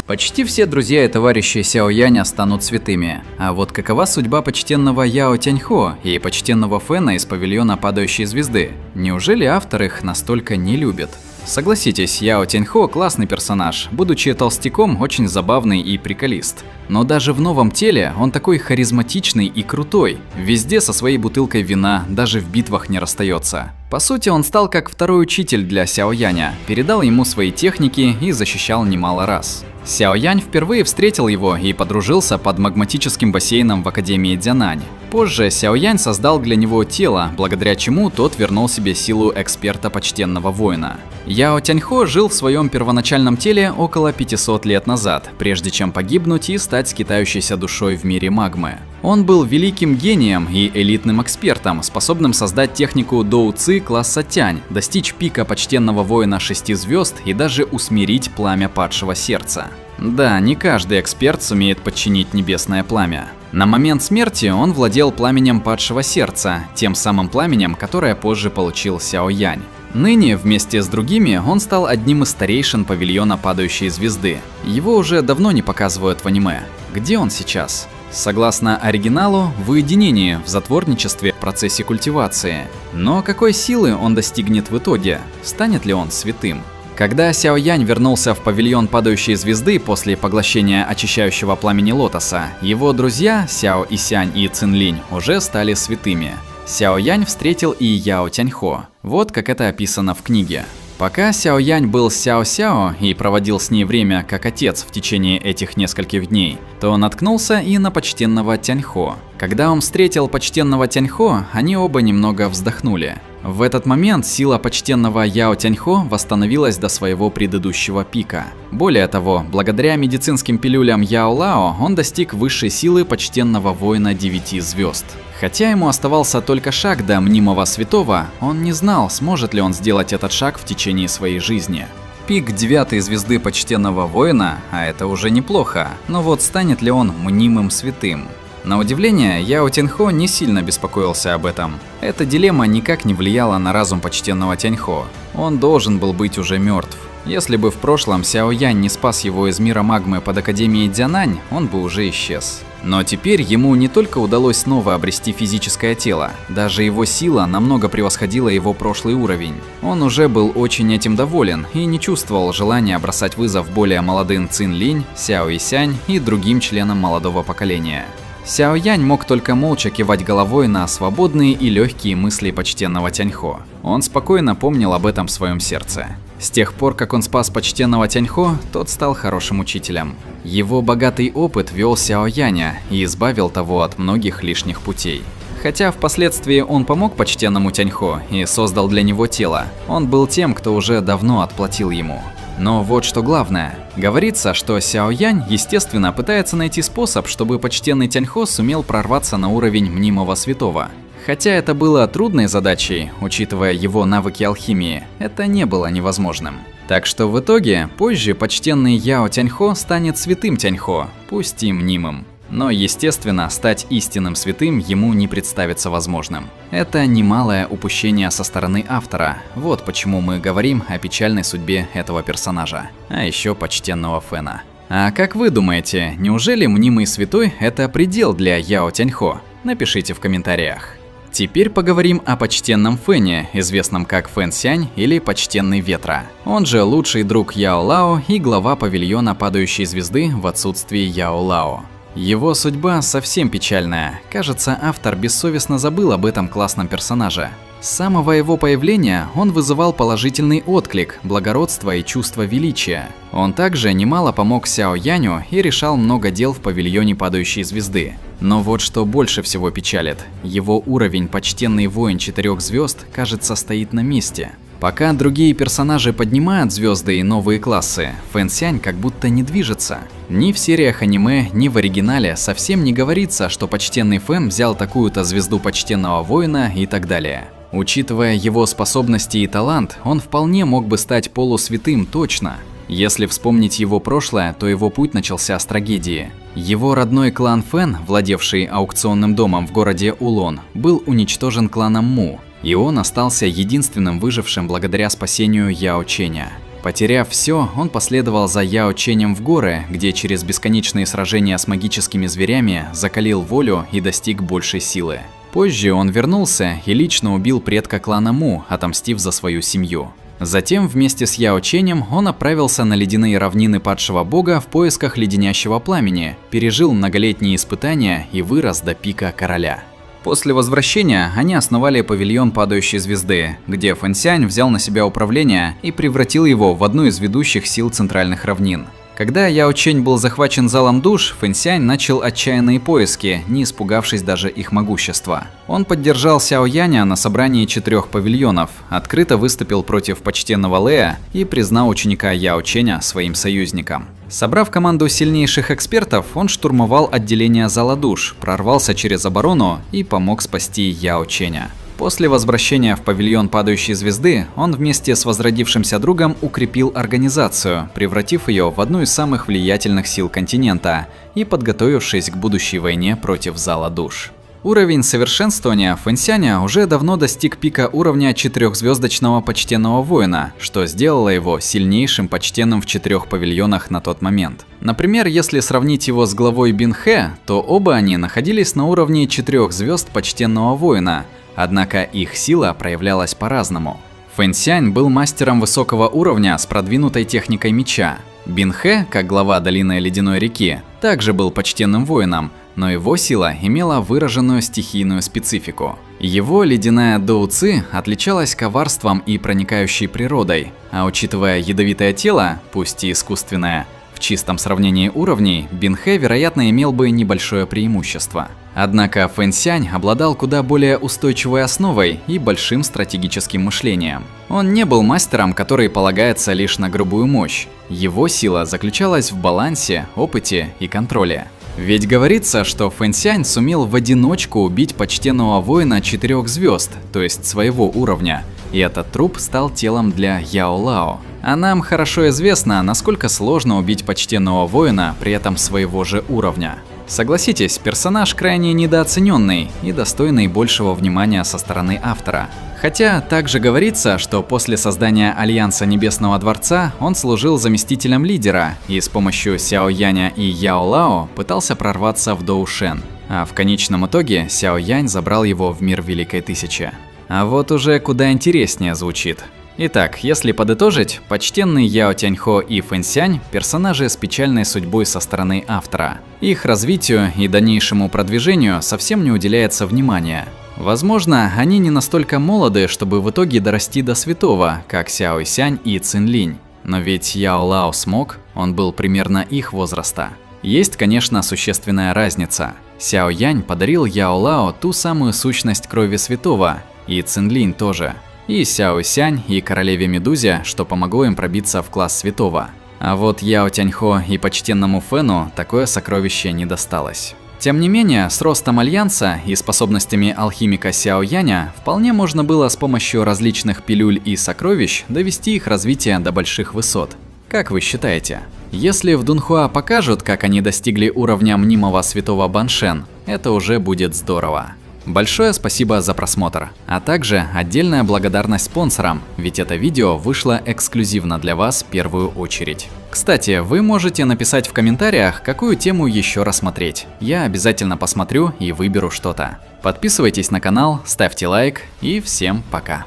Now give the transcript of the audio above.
Почти все друзья и товарищи Сяо Яня станут святыми. А вот какова судьба почтенного Яо Тяньхо и почтенного Фэна из павильона падающей звезды? Неужели автор их настолько не любит? Согласитесь, Яо Тяньхо классный персонаж, будучи толстяком, очень забавный и приколист. Но даже в новом теле он такой харизматичный и крутой, везде со своей бутылкой вина, даже в битвах не расстается. По сути, он стал как второй учитель для Сяо Яня, передал ему свои техники и защищал немало раз. Сяо Янь впервые встретил его и подружился под магматическим бассейном в Академии Дзянань. Позже Сяо Янь создал для него тело, благодаря чему тот вернул себе силу эксперта почтенного воина. Яо Тяньхо жил в своем первоначальном теле около 500 лет назад, прежде чем погибнуть и стать скитающейся душой в мире магмы. Он был великим гением и элитным экспертом, способным создать технику Доу Ци класса Тянь, достичь пика почтенного воина 6 звезд и даже усмирить пламя падшего сердца. Да, не каждый эксперт сумеет подчинить небесное пламя. На момент смерти он владел пламенем падшего сердца, тем самым пламенем, которое позже получил Сяо Янь. Ныне, вместе с другими, он стал одним из старейшин павильона падающей звезды. Его уже давно не показывают в аниме. Где он сейчас? Согласно оригиналу, в уединении, в затворничестве, в процессе культивации. Но какой силы он достигнет в итоге? Станет ли он святым? Когда Сяо Янь вернулся в павильон падающей звезды после поглощения очищающего пламени лотоса, его друзья Сяо Исянь и Цинлинь уже стали святыми. Сяо Янь встретил и Яо Тяньхо. Вот как это описано в книге. Пока Сяо Янь был Сяо Сяо и проводил с ней время как отец в течение этих нескольких дней, то он наткнулся и на почтенного Тяньхо. Когда он встретил почтенного Тяньхо, они оба немного вздохнули. В этот момент сила почтенного Яо Тяньхо восстановилась до своего предыдущего пика. Более того, благодаря медицинским пилюлям Яо Лао он достиг высшей силы почтенного воина 9 звезд. Хотя ему оставался только шаг до мнимого святого, он не знал, сможет ли он сделать этот шаг в течение своей жизни. Пик 9 звезды почтенного воина, а это уже неплохо, но вот станет ли он мнимым святым? На удивление, Яо Тяньхо не сильно беспокоился об этом. Эта дилемма никак не влияла на разум почтенного Тяньхо. Он должен был быть уже мертв. Если бы в прошлом Сяо Янь не спас его из мира магмы под Академией Дзянань, он бы уже исчез. Но теперь ему не только удалось снова обрести физическое тело, даже его сила намного превосходила его прошлый уровень. Он уже был очень этим доволен и не чувствовал желания бросать вызов более молодым Цинлинь, Сяо Исянь и другим членам молодого поколения. Сяо Янь мог только молча кивать головой на свободные и легкие мысли почтенного Тяньхо. Он спокойно помнил об этом в своем сердце. С тех пор, как он спас почтенного Тяньхо, тот стал хорошим учителем. Его богатый опыт вел Сяо Яня и избавил того от многих лишних путей. Хотя впоследствии он помог почтенному Тяньхо и создал для него тело, он был тем, кто уже давно отплатил ему. Но вот что главное. Говорится, что Сяо Янь, естественно, пытается найти способ, чтобы почтенный Тяньхо сумел прорваться на уровень мнимого святого. Хотя это было трудной задачей, учитывая его навыки алхимии, это не было невозможным. Так что в итоге, позже почтенный Яо Тяньхо станет святым Тяньхо, пусть и мнимым. Но, естественно, стать истинным святым ему не представится возможным. Это немалое упущение со стороны автора. Вот почему мы говорим о печальной судьбе этого персонажа. А еще почтенного Фэна. А как вы думаете, неужели мнимый святой – это предел для Яо Тяньхо? Напишите в комментариях. Теперь поговорим о почтенном Фэне, известном как Фэн Сянь или Почтенный Ветра. Он же лучший друг Яо Лао и глава павильона падающей звезды в отсутствии Яо Лао. Его судьба совсем печальная. Кажется, автор бессовестно забыл об этом классном персонаже. С самого его появления он вызывал положительный отклик, благородство и чувство величия. Он также немало помог Сяо Яню и решал много дел в павильоне падающей звезды. Но вот что больше всего печалит. Его уровень почтенный воин 4 звезд, кажется, стоит на месте. Пока другие персонажи поднимают звезды и новые классы, Фэн Сянь как будто не движется. Ни в сериях аниме, ни в оригинале совсем не говорится, что почтенный Фэн взял такую-то звезду почтенного воина и так далее. Учитывая его способности и талант, он вполне мог бы стать полусвятым точно. Если вспомнить его прошлое, то его путь начался с трагедии. Его родной клан Фэн, владевший аукционным домом в городе Улон, был уничтожен кланом Му, и он остался единственным выжившим благодаря спасению Яо Ченя. Потеряв все, он последовал за Яо Ченем в горы, где через бесконечные сражения с магическими зверями закалил волю и достиг большей силы. Позже он вернулся и лично убил предка клана Му, отомстив за свою семью. Затем вместе с Яо Ченем он отправился на ледяные равнины падшего бога в поисках леденящего пламени, пережил многолетние испытания и вырос до пика короля. После возвращения они основали павильон падающей звезды, где Фэнсянь взял на себя управление и превратил его в одну из ведущих сил центральных равнин. Когда Яо Чень был захвачен залом душ, Фэнсянь начал отчаянные поиски, не испугавшись даже их могущества. Он поддержал Сяо Яня на собрании 4 павильонов, открыто выступил против почтенного Лэя и признал ученика Яо Ченя своим союзником. Собрав команду сильнейших экспертов, он штурмовал отделение зала душ, прорвался через оборону и помог спасти Яо Ченя. После возвращения в павильон падающей звезды, он вместе с возродившимся другом укрепил организацию, превратив ее в одну из самых влиятельных сил континента и подготовившись к будущей войне против зала душ. Уровень совершенствования Фэнсяня уже давно достиг пика уровня 4-звездочного почтенного воина, что сделало его сильнейшим почтенным в 4 павильонах на тот момент. Например, если сравнить его с главой Бин Хэ, то оба они находились на уровне 4 звезд почтенного воина, однако их сила проявлялась по-разному. Фэнсянь был мастером высокого уровня с продвинутой техникой меча. Бин Хэ, как глава долины Ледяной реки, также был почтенным воином, но его сила имела выраженную стихийную специфику. Его ледяная Доу Ци отличалась коварством и проникающей природой, а учитывая ядовитое тело, пусть и искусственное, в чистом сравнении уровней Бин Хэ, вероятно, имел бы небольшое преимущество. Однако Фэнсянь обладал куда более устойчивой основой и большим стратегическим мышлением. Он не был мастером, который полагается лишь на грубую мощь. Его сила заключалась в балансе, опыте и контроле. Ведь говорится, что Фэнсянь сумел в одиночку убить почтенного воина 4 звезд, то есть своего уровня, и этот труп стал телом для Яо Лао. А нам хорошо известно, насколько сложно убить почтенного воина при этом своего же уровня. Согласитесь, персонаж крайне недооцененный и достойный большего внимания со стороны автора. Хотя также говорится, что после создания Альянса Небесного Дворца он служил заместителем лидера и с помощью Сяо Яня и Яо Лао пытался прорваться в Доушен. А в конечном итоге Сяо Янь забрал его в мир Великой Тысячи. А вот уже куда интереснее звучит. Итак, если подытожить, почтенный Яо Тяньхо и Фэнсянь – персонажи с печальной судьбой со стороны автора. Их развитию и дальнейшему продвижению совсем не уделяется внимания. Возможно, они не настолько молоды, чтобы в итоге дорасти до святого, как Сяо Исянь и Цин Линь. Но ведь Яо Лао смог, он был примерно их возраста. Есть, конечно, существенная разница. Сяо Янь подарил Яо Лао ту самую сущность крови святого, и Цин Линь тоже. И Сяо Исянь, и королеве Медузе, что помогло им пробиться в класс святого. А вот Яо Тяньхо и почтенному Фэну такое сокровище не досталось. Тем не менее, с ростом Альянса и способностями алхимика Сяо Яня вполне можно было с помощью различных пилюль и сокровищ довести их развитие до больших высот. Как вы считаете? Если в Дунхуа покажут, как они достигли уровня мнимого святого Баншен, это уже будет здорово. Большое спасибо за просмотр, а также отдельная благодарность спонсорам, ведь это видео вышло эксклюзивно для вас в первую очередь. Кстати, вы можете написать в комментариях, какую тему еще рассмотреть. Я обязательно посмотрю и выберу что-то. Подписывайтесь на канал, ставьте лайк и всем пока.